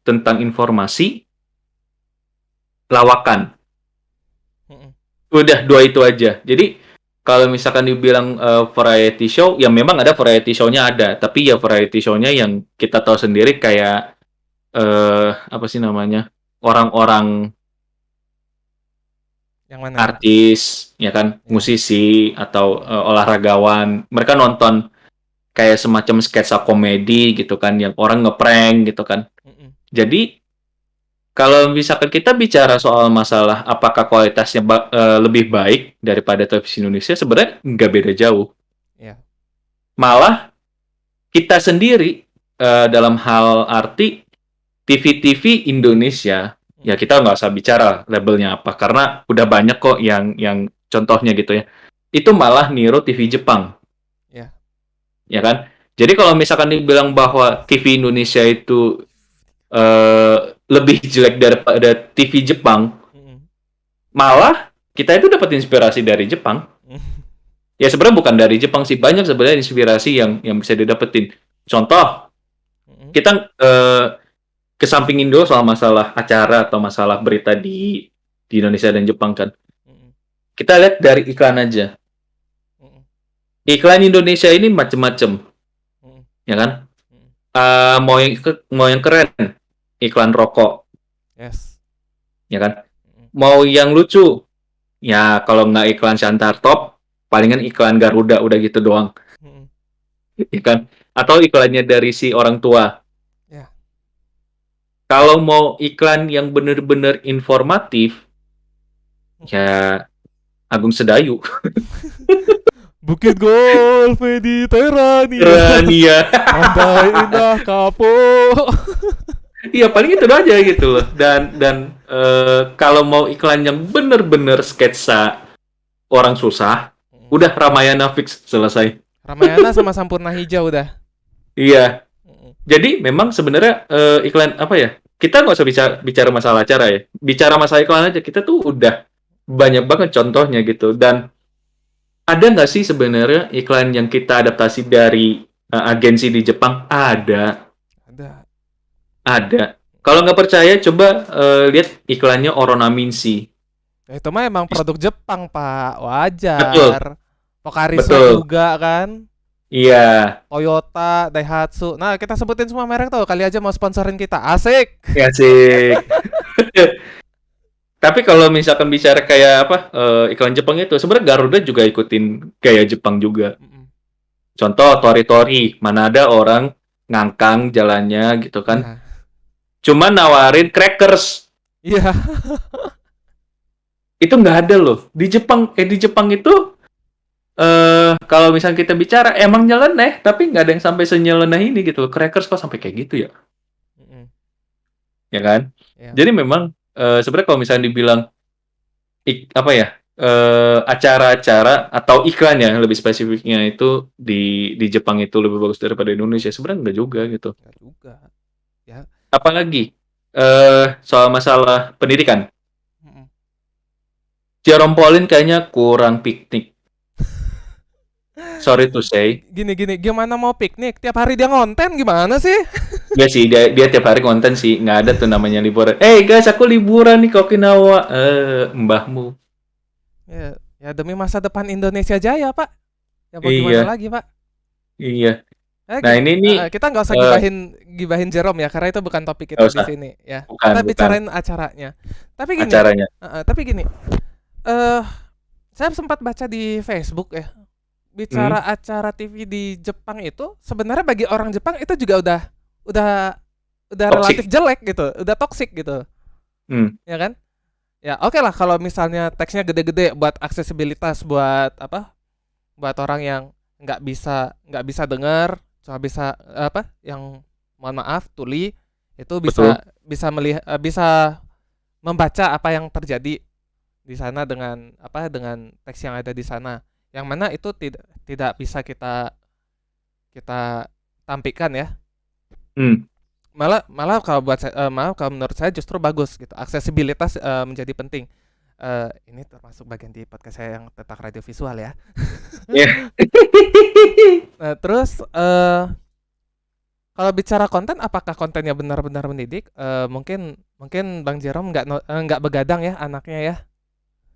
tentang informasi, lawakan. Mm-mm. Udah dua itu aja. Jadi kalau misalkan dibilang variety show, ya memang ada variety show-nya ada, tapi ya variety show-nya yang kita tahu sendiri kayak apa sih namanya? Orang-orang Yang mana yang mana? artis, ya kan, Ya. musisi atau olahragawan. Mereka nonton kayak semacam sketsa komedi gitu kan, yang orang ngeprank gitu kan. Mm-mm. Jadi kalau misalkan kita bicara soal masalah apakah kualitasnya lebih baik daripada televisi Indonesia, sebenarnya nggak beda jauh. Ya. Malah kita sendiri dalam hal arti TV-TV Indonesia, ya Mm-mm. kita nggak usah bicara labelnya apa, karena udah banyak kok yang contohnya gitu ya. Itu malah niru TV Jepang, Ya. ya kan? Jadi kalau misalkan dibilang bahwa TV Indonesia itu lebih jelek daripada TV Jepang, Mm-mm. malah kita itu dapat inspirasi dari Jepang. Ya sebenarnya bukan dari Jepang sih, banyak sebenarnya inspirasi yang bisa didapetin. Contoh, Mm-mm. kita kesampingin dulu soal masalah acara atau masalah berita di Indonesia dan Jepang kan. Mm-mm. Kita lihat dari iklan aja. Mm-mm. Iklan Indonesia ini macem-macem, Mm-mm. ya kan? Mm-mm. Mau yang keren, iklan rokok, Yes. ya kan? Mm-mm. Mau yang lucu, ya kalau nggak iklan Shantar Top, palingan iklan Garuda udah gitu doang, Mm-mm. ya kan? Atau iklannya dari si orang tua. Ya. Kalau mau iklan yang bener-bener informatif, Mm-mm. ya Agung Sedayu. Bukit Golf Mediterania. Keren ya. Pantai indah kapok. Iya paling itu aja gitu loh. Dan kalau mau iklan yang bener-bener sketsa orang susah, Mm. udah Ramayana fix selesai. Ramayana sama Sampurna Hijau udah. Iya. Mm-mm. Jadi memang sebenarnya iklan apa ya? Kita nggak usah bicara masalah acara ya. Bicara masalah iklan aja kita tuh udah banyak banget contohnya gitu. Dan ada nggak sih sebenarnya iklan yang kita adaptasi dari agensi di Jepang? Ada. Ada. Kalau nggak percaya, coba lihat iklannya Oronaminsi. Ya, itu mah emang produk Jepang, Pak. Betul, Wajar. Pocari Sweat betul. juga kan. Iya, Toyota, Daihatsu. Nah, kita sebutin semua merek tuh. Kali aja mau sponsorin kita. Asik. ya sih. Tapi kalau misalkan bicara kayak apa iklan Jepang itu, sebenarnya Garuda juga ikutin gaya Jepang juga. Mm-mm. Contoh Tori-Tori, mana ada orang ngangkang jalannya gitu kan. Nah, Cuma nawarin crackers. iya. Itu nggak ada loh. Di Jepang itu kalau misalnya kita bicara emang nyeleneh, tapi nggak ada yang sampai senyeleneh ini gitu loh. Crackers kok sampai kayak gitu ya? Mm-mm. Ya kan? Ya. Jadi memang sebenarnya kalau misalnya dibilang apa ya acara-acara atau iklan ya lebih spesifiknya itu di Jepang itu lebih bagus daripada Indonesia sebenarnya enggak juga gitu. Enggak juga. Ya. Apalagi soal masalah pendidikan, Mm-mm. Jerome Pauline kayaknya kurang piknik. Sorry to say. Gini, gimana mau piknik? Tiap hari dia ngonten gimana sih? Enggak sih, dia tiap hari konten sih, nggak ada tuh namanya liburan. Guys, aku liburan nih ke Okinawa. Mbahmu. Ya, demi masa depan Indonesia Jaya, Pak. Ya mau gimana Iya, lagi, Pak? iya. Nah Gini, ini nih kita nggak usah eh, gibahin Jerome ya, karena itu bukan topik nggak kita di usah, sini ya. bukan Kita bukan bicarain acaranya. Tapi gini, acaranya. tapi gini, eh saya sempat baca di Facebook ya, Hmm, bicara acara TV di Jepang itu sebenarnya bagi orang Jepang itu juga udah udah relatif toxic. jelek gitu, udah toxic gitu, Hmm, ya kan? Ya oke lah kalau misalnya teksnya gede-gede buat aksesibilitas buat apa? Buat orang yang nggak bisa dengar, cuma bisa apa? Yang mohon maaf tuli itu betul. bisa melihat bisa membaca apa yang terjadi di sana dengan apa dengan teks yang ada di sana. Yang mana itu tidak tidak bisa kita kita tampilkan ya. Hmm, Malah malah kalau malah kalau menurut saya justru bagus gitu. Aksesibilitas menjadi penting. Ini termasuk bagian di podcast saya yang tentang radio visual ya. ya. Nah, terus kalau bicara konten, apakah kontennya benar-benar mendidik? Mungkin mungkin Bang Jerome nggak begadang ya anaknya ya.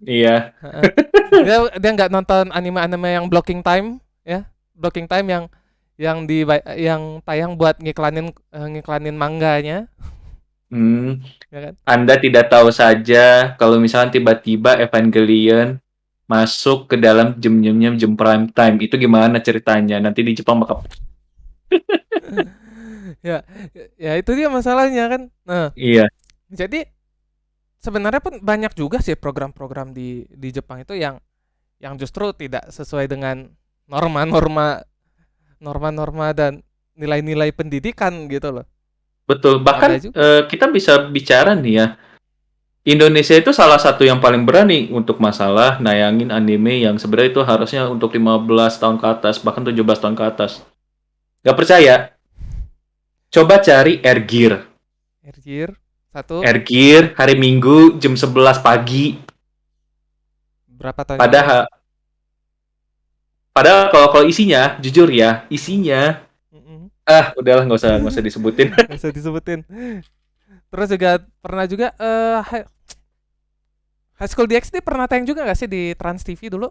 Iya, Heeh. Dia nggak nonton anime-anime yang blocking time ya, blocking time yang tayang buat ngiklanin mangganya, hmm. ya kan? Anda tidak tahu saja kalau misalnya tiba-tiba Evangelion masuk ke dalam jam prime time. Itu gimana ceritanya? Nanti di Jepang bakal Ya, ya itu dia masalahnya kan. Nah, iya, jadi sebenarnya pun banyak juga sih program-program di Jepang itu yang justru tidak sesuai dengan norma-norma norma-norma dan nilai-nilai pendidikan gitu loh. betul. Ada Bahkan juga. kita bisa bicara nih ya, Indonesia itu salah satu yang paling berani untuk masalah nayangin anime yang sebenarnya itu harusnya untuk 15 tahun ke atas, bahkan 17 tahun ke atas. Gak percaya? Coba cari Air Gear. Air Gear satu Air Gear hari Minggu jam 11 pagi. berapa tahun yang lalu? Padahal padahal kalau isinya, jujur ya, isinya Mm-mm. udahlah nggak usah disebutin. Nggak usah disebutin. Terus juga pernah juga High School DxD pernah tayang juga gak sih di Trans TV dulu?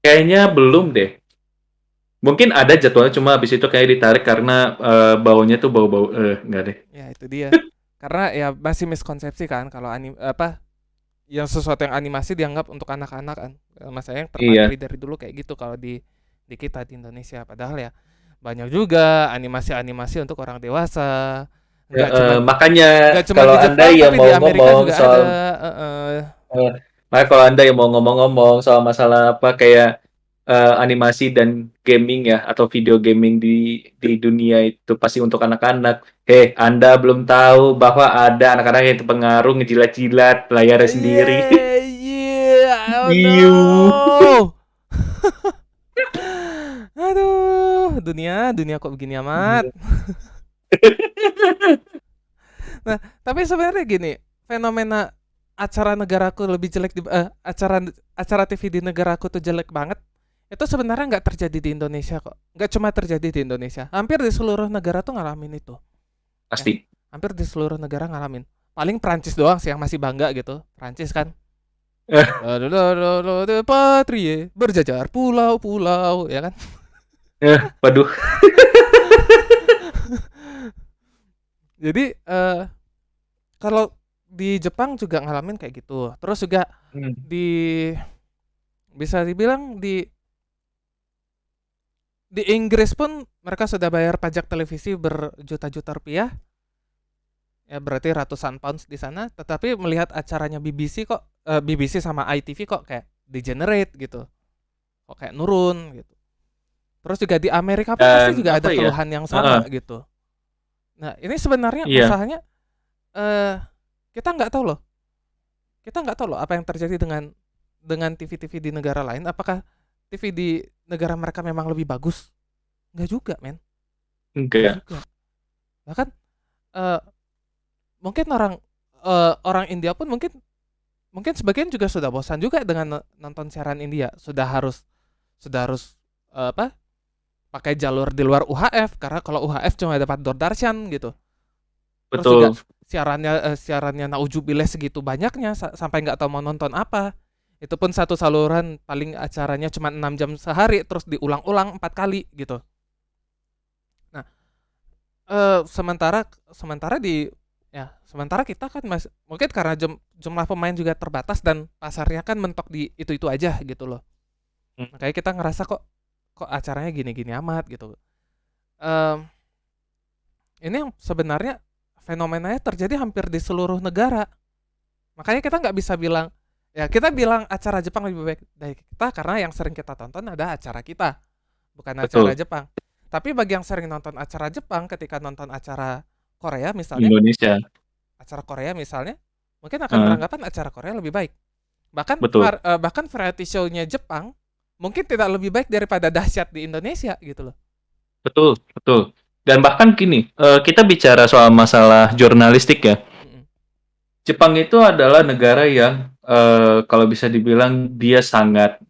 Kayaknya belum deh. Mungkin ada jadwalnya cuma habis itu kayak ditarik karena baunya tuh bau-bau enggak deh. Ya itu dia. Karena ya masih miskonsepsi kan kalau apa yang sesuatu yang animasi dianggap untuk anak-anak kan. Mas saya yang Iya. terpatri dari dulu kayak gitu kalau di kita di Indonesia. Padahal ya banyak juga animasi-animasi untuk orang dewasa. Ya, Nggak cuman makanya nggak cuman kalau di Anda Jepang yang tapi di mau Amerika ngomong juga ada. soal eh, makanya kalau Anda yang mau ngomong-ngomong soal masalah apa kayak animasi dan gaming ya atau video gaming di dunia itu pasti untuk anak-anak. Anda belum tahu bahwa ada anak-anak yang terpengaruh ngejilat-jilat layarnya sendiri. Yeah, yeah, oh Iu. no. Aduh, dunia, dunia kok begini amat. Nah, tapi sebenarnya gini, fenomena acara negaraku lebih jelek acara acara TV di negaraku tuh jelek banget. Itu sebenarnya nggak terjadi di Indonesia kok. Nggak cuma terjadi di Indonesia. Hampir di seluruh negara tuh ngalamin itu. Ya, Pasti. hampir di seluruh negara ngalamin. Paling Prancis doang sih yang masih bangga gitu. Prancis kan. Patrie berjajar pulau-pulau ya kan. Waduh. Jadi kalau di Jepang juga ngalamin kayak gitu. Terus juga Hmm. di bisa dibilang di Inggris pun mereka sudah bayar pajak televisi berjuta-juta rupiah. Ya berarti ratusan pounds di sana, tetapi melihat acaranya BBC kok BBC sama ITV kok kayak degenerate gitu. Kok kayak nurun gitu. Terus juga di Amerika pun pasti Dan juga ada apa ya? keluhan yang sama Heeh, gitu. Nah, ini sebenarnya iya. masalahnya eh kita nggak tahu loh. Kita nggak tahu loh apa yang terjadi dengan TV-TV di negara lain. Apakah TV di negara mereka memang lebih bagus? Nggak juga, men. Nggak Enggak. juga. Bahkan eh mungkin orang India pun mungkin mungkin sebagian juga sudah bosan juga dengan nonton siaran India. Sudah harus apa? Pakai jalur di luar UHF karena kalau UHF cuma dapat Doordarshan gitu. Terus juga Betul. siarannya naujubileh segitu banyaknya sampai nggak tahu mau nonton apa. Itu pun satu saluran paling acaranya cuma 6 jam sehari terus diulang-ulang 4 kali gitu. Nah, sementara sementara di sementara kita kan mungkin karena jumlah pemain juga terbatas dan pasarnya kan mentok di itu-itu aja gitu loh. Hmm. Makanya kita ngerasa kok acaranya gini-gini amat gitu. Em, ini yang sebenarnya fenomenanya terjadi hampir di seluruh negara. Makanya kita nggak bisa bilang, ya kita bilang acara Jepang lebih baik dari kita karena yang sering kita tonton ada acara kita, bukan acara Betul. Jepang. Tapi bagi yang sering nonton acara Jepang, ketika nonton acara Korea misalnya, Indonesia. mungkin akan Eh, beranggapan acara Korea lebih baik. Bahkan betul. bahkan variety show-nya Jepang mungkin tidak lebih baik daripada dahsyat di Indonesia gitu loh. Betul, betul. Dan bahkan gini, kita bicara soal masalah jurnalistik ya. Mm-mm. Jepang itu adalah negara yang kalau bisa dibilang dia sangat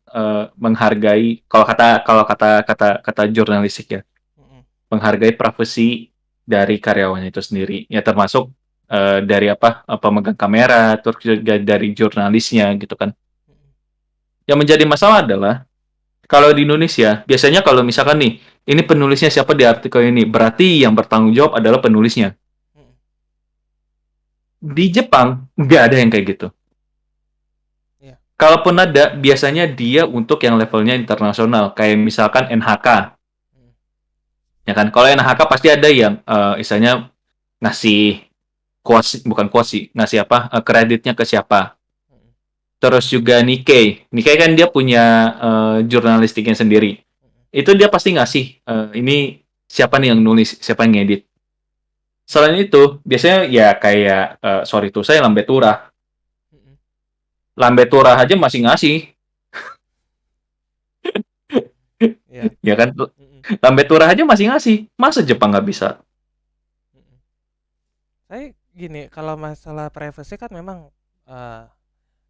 menghargai kalau kata jurnalistik ya, Mm-mm. menghargai privasi dari karyawannya itu sendiri. Ya termasuk dari pemegang kamera, terus juga dari jurnalisnya gitu kan. Mm-mm. Yang menjadi masalah adalah kalau di Indonesia biasanya kalau misalkan nih ini penulisnya siapa di artikel ini, berarti yang bertanggung jawab adalah penulisnya. Mm-mm. Di Jepang nggak ada yang kayak gitu. Iya. Kalaupun ada, biasanya dia untuk yang levelnya internasional, kayak misalkan NHK, Mm-mm. ya kan? Kalau NHK pasti ada yang istilahnya ngasih kuasi, bukan kuasi, ngasih kreditnya ke siapa. Mm-mm. Terus juga Nikkei, Nikkei kan dia punya jurnalistiknya sendiri. Mm-mm. Itu dia pasti ngasih ini siapa nih yang nulis, siapa yang ngedit. Selain itu, biasanya ya kayak sorry tuh saya Lambe Turah. Mm-mm. Lambe Turah aja masih ngasih, Iya. ya kan? Mm-mm. Lambe Turah aja masih ngasih. Masa Jepang nggak bisa? Mm-mm. Saya gini, kalau masalah privacy kan memang eh,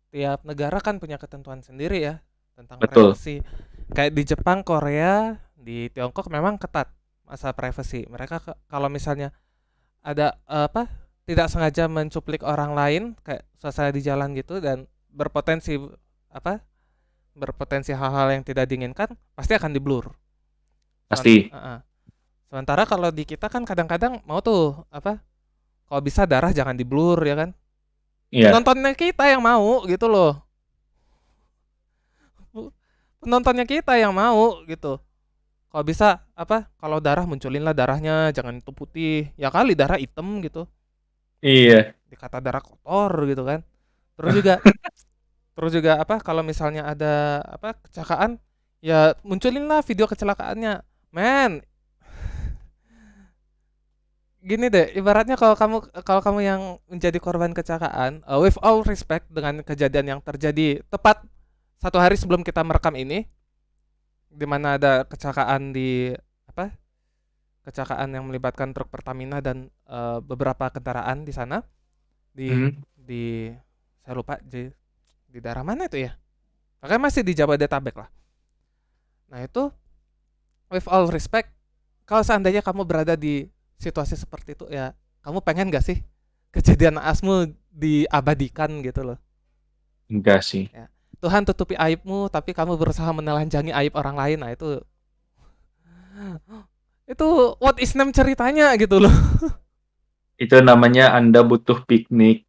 tiap negara kan punya ketentuan sendiri ya tentang Betul. privacy. Kayak di Jepang, Korea, di Tiongkok memang ketat masalah privacy. Mereka kalau misalnya ada tidak sengaja mencuplik orang lain kayak suasana di jalan gitu dan berpotensi apa berpotensi hal-hal yang tidak diinginkan pasti akan diblur. Pasti. Sementara kalau di kita kan kadang-kadang mau tuh kalau bisa darah jangan diblur ya kan. Iya. Penontonnya kita yang mau gitu loh. Penontonnya kita yang mau gitu. Kalau bisa kalau darah munculinlah darahnya, jangan itu putih. Ya kali darah hitam gitu. Iya. Dikata darah kotor gitu kan. Terus juga kalau misalnya ada kecelakaan, ya munculinlah video kecelakaannya. Men, gini deh, ibaratnya kalau kamu yang menjadi korban kecelakaan, with all respect dengan kejadian yang terjadi tepat 1 hari sebelum kita merekam ini, di mana ada apa kecelakaan yang melibatkan truk Pertamina dan beberapa kendaraan di sana di Hmm. di saya lupa di daerah mana itu ya, makanya masih di Jabodetabek lah. Nah itu, with all respect, kalau seandainya kamu berada di situasi seperti itu ya, kamu pengen gak sih kejadian naasmu diabadikan gitu loh Enggak sih. ya. Tuhan tutupi aibmu tapi kamu berusaha menelanjangi aib orang lain. Nah itu what is name ceritanya gitu loh. Itu namanya Anda butuh piknik.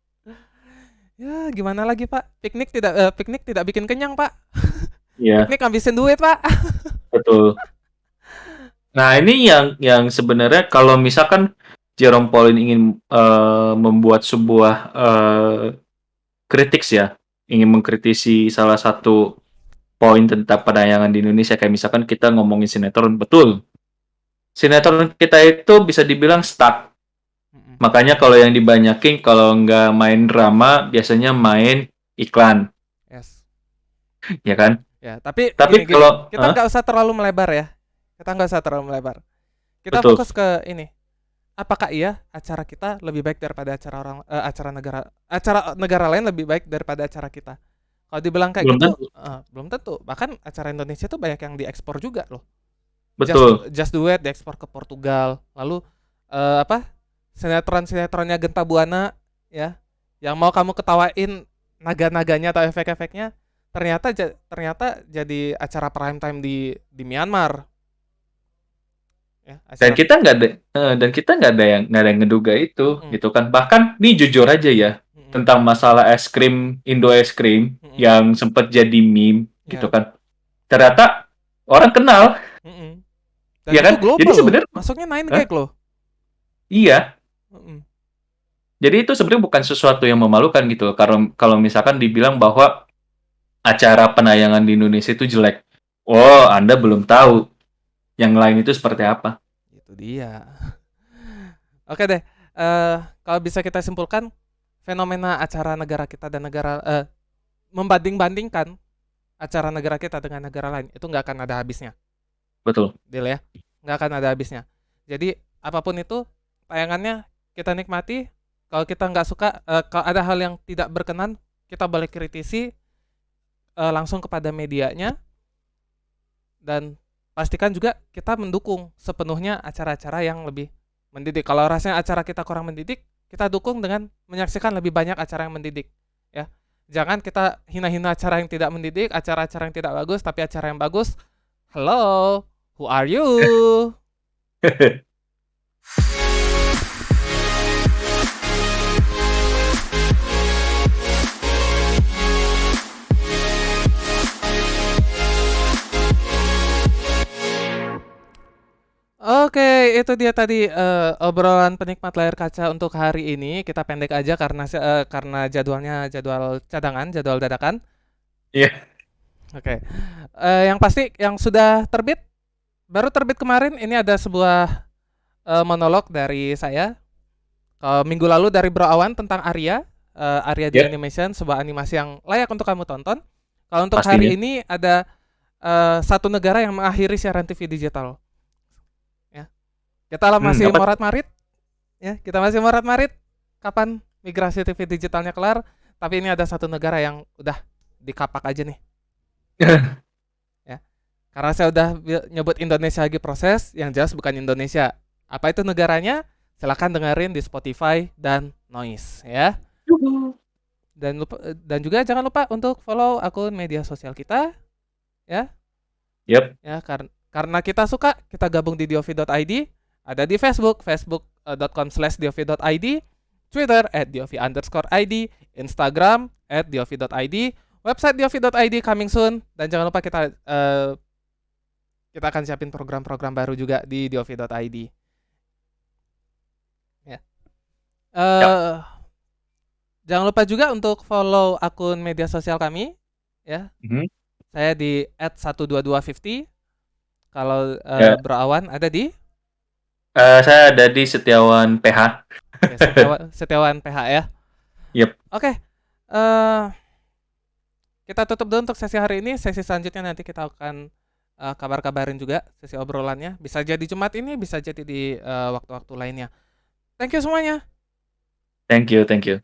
Ya gimana lagi pak, piknik tidak bikin kenyang pak. Iya, Piknik ngabisin duit pak. betul. Nah, ini yang sebenarnya kalau misalkan Jerome Pauline ingin membuat sebuah kritik ya, ingin mengkritisi salah satu poin tentang penayangan di Indonesia, kayak misalkan kita ngomongin sinetron, betul. Sinetron kita itu bisa dibilang stuck. Mm-mm. Makanya kalau yang dibanyakin, kalau nggak main drama, biasanya main iklan, Yes. ya kan? Ya tapi Tapi gini, kalau, kita nggak usah terlalu melebar ya. Kita betul, fokus ke ini. Apakah iya acara kita lebih baik daripada acara negara lain lebih baik daripada acara kita? Kalau dibilang kayak belum gitu, tentu. belum tentu. Bahkan acara Indonesia tuh banyak yang diekspor juga loh. Betul, Just Do It diekspor ke Portugal. Lalu eh, apa? Sinetronnya Genta Buana ya, yang mau kamu ketawain naga-naganya atau efek-efeknya, ternyata jadi acara prime time di Myanmar, ya, Dan acara. kita nggak ada dan kita nggak ada yang ngeduga itu Mm-mm, gitu kan. Bahkan nih jujur aja ya mm-mm, tentang masalah es krim Indo es krim mm-mm, yang sempat jadi meme gitu ya, kan. Ternyata orang kenal, mm-mm. Dan ya itu kan? Jadi global loh, sebenarnya masuknya 9 gag Hah? loh. Iya. Mm-mm, Jadi itu sebenarnya bukan sesuatu yang memalukan gitu loh. Kalau kalau misalkan dibilang bahwa acara penayangan di Indonesia itu jelek. Oh, Anda belum tahu yang lain itu seperti apa. itu dia. Oke deh, kalau bisa kita simpulkan, fenomena acara negara kita dan membanding-bandingkan acara negara kita dengan negara lain itu nggak akan ada habisnya, Betul. deal ya, nggak akan ada habisnya. Jadi apapun itu tayangannya kita nikmati. Kalau kita nggak suka, kalau ada hal yang tidak berkenan, kita boleh kritisi langsung kepada medianya, dan pastikan juga kita mendukung sepenuhnya acara-acara yang lebih mendidik. Kalau rasanya acara kita kurang mendidik, kita dukung dengan menyaksikan lebih banyak acara yang mendidik, ya. Jangan kita hina-hina acara yang tidak mendidik, acara-acara yang tidak bagus, tapi acara yang bagus. Hello, who are you? Oke, itu dia tadi obrolan penikmat layar kaca untuk hari ini. Kita pendek aja karena jadwalnya jadwal cadangan, jadwal dadakan. Iya. Oke. Yang pasti yang sudah terbit, baru terbit kemarin, ini ada sebuah monolog dari saya. Minggu lalu dari Bro Awan tentang Arya, Arya the Ya, Animation, sebuah animasi yang layak untuk kamu tonton. Kalau untuk pastinya. hari ini ada satu negara yang mengakhiri siaran TV digital. Ya. Kita masih Apa? morat-marit, ya. Kita masih morat-marit. Kapan migrasi TV digitalnya kelar? Tapi ini ada satu negara yang udah dikapak aja nih. Ya. Karena saya udah nyebut Indonesia lagi proses, yang jelas bukan Indonesia. Apa itu negaranya? Silahkan dengerin di Spotify dan Noise, ya. Yuhu. Dan juga jangan lupa untuk follow akun media sosial kita, ya. Yap. Ya, karena kita suka, kita gabung di diovi.id, ada di Facebook, facebook.com/diovi.id, Twitter @diovi_id, Instagram @diovi.id, website diovi.id coming soon, dan jangan lupa kita akan siapin program-program baru juga di diovi.id. Ya. Yap. Eh, Jangan lupa juga untuk follow akun media sosial kami, ya. Mhm. Saya di @12250. Kalau Ya. Bro Awan ada di Saya ada di Setiawan PH. Oke, Setiawan PH, ya. Yap. Oke. eh Kita tutup dulu untuk sesi hari ini. Sesi selanjutnya nanti kita akan kabar-kabarin juga sesi obrolannya. Bisa jadi Jumat ini, bisa jadi di waktu-waktu lainnya. Thank you semuanya. Thank you, thank you.